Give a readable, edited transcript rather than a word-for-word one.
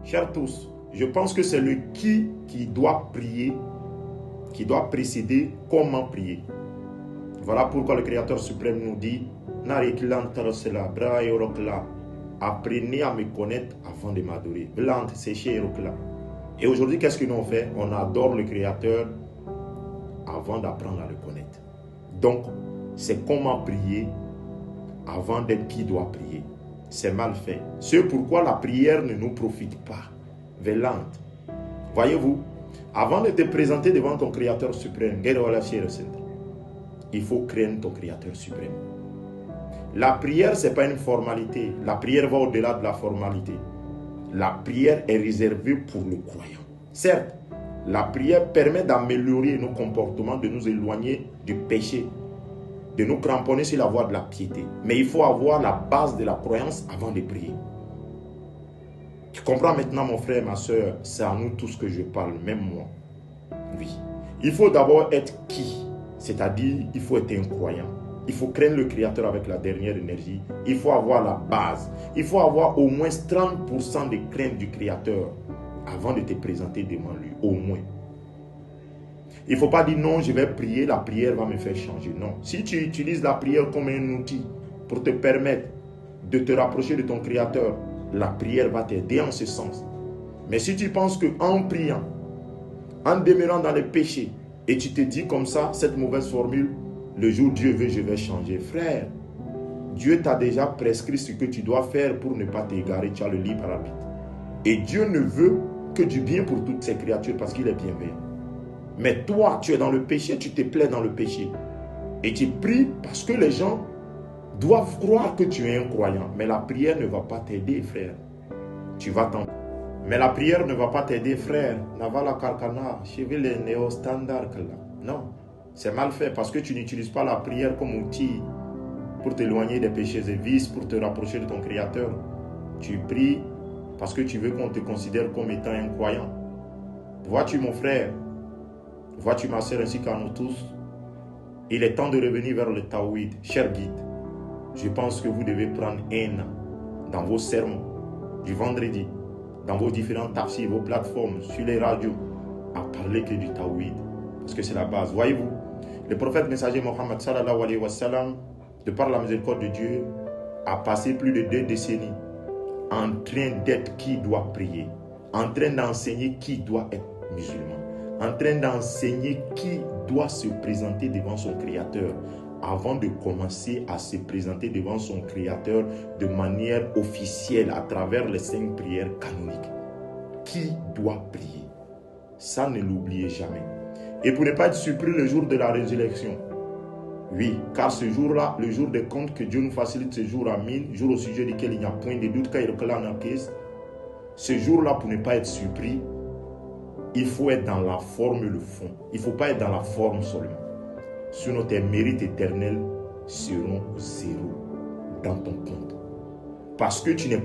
Chers tous, je pense que c'est le qui doit prier, qui doit précéder comment prier. Voilà pourquoi le Créateur suprême nous dit apprenez à me connaître avant de m'adorer. Et aujourd'hui, qu'est-ce que nous on fait? On adore le Créateur avant d'apprendre à le connaître. Donc, c'est comment prier avant d'être qui doit prier. C'est mal fait. C'est pourquoi la prière ne nous profite pas. Velante. Voyez-vous, avant de te présenter devant ton Créateur suprême, il faut craindre ton Créateur suprême. La prière, ce n'est pas une formalité. La prière va au-delà de la formalité. La prière est réservée pour le croyant. Certes, la prière permet d'améliorer nos comportements, de nous éloigner du péché, de nous cramponner sur la voie de la piété. Mais il faut avoir la base de la croyance avant de prier. Tu comprends maintenant, mon frère, ma soeur, c'est à nous tous que je parle, même moi. Oui. Il faut d'abord être qui? C'est-à-dire, il faut être un croyant. Il faut craindre le Créateur avec la dernière énergie. Il faut avoir la base. Il faut avoir au moins 30% de crainte du Créateur avant de te présenter devant lui. Au moins. Il ne faut pas dire non, je vais prier, la prière va me faire changer. Non. Si tu utilises la prière comme un outil pour te permettre de te rapprocher de ton Créateur, la prière va t'aider en ce sens. Mais si tu penses qu'en priant, en demeurant dans les péchés, et tu te dis comme ça, cette mauvaise formule, le jour Dieu veut, je vais changer. Frère, Dieu t'a déjà prescrit ce que tu dois faire pour ne pas t'égarer. Tu as le libre arbitre. Et Dieu ne veut que du bien pour toutes ses créatures parce qu'il est bienveillant. Mais toi, tu es dans le péché, tu te plais dans le péché. Et tu pries parce que les gens doivent croire que tu es un croyant. Mais la prière ne va pas t'aider, frère. Tu vas t'en... Mais la prière ne va pas t'aider, frère. Navala Karkana, cheville néo standard. Non, c'est mal fait parce que tu n'utilises pas la prière comme outil pour t'éloigner des péchés et vices, pour te rapprocher de ton Créateur. Tu pries parce que tu veux qu'on te considère comme étant un croyant. Vois-tu, mon frère? Vois-tu, ma soeur, ainsi qu'à nous tous? Il est temps de revenir vers le Tawhid. Cher guide, je pense que vous devez prendre un an dans vos sermons du vendredi, dans vos différents tafsirs, vos plateformes, sur les radios, à parler que du Tawhid. Parce que c'est la base. Voyez-vous, le prophète messager Mohammed sallallahu alayhi wa sallam, de par la miséricorde de Dieu, a passé plus de 2 décennies en train d'être qui doit prier, en train d'enseigner qui doit être musulman, en train d'enseigner qui doit se présenter devant son Créateur avant de commencer à se présenter devant son Créateur de manière officielle à travers les 5 prières canoniques. Qui doit prier? Ça, ne l'oubliez jamais. Et pour ne pas être surpris le jour de la résurrection, oui, car ce jour-là, le jour des comptes, que Dieu nous facilite ce jour à mine, jour au sujet duquel il n'y a point de doute, ce jour-là, pour ne pas être surpris, il faut être dans la forme et le fond. Il ne faut pas être dans la forme seulement. Sinon, tes mérites éternels seront zéro dans ton compte. Parce que tu n'es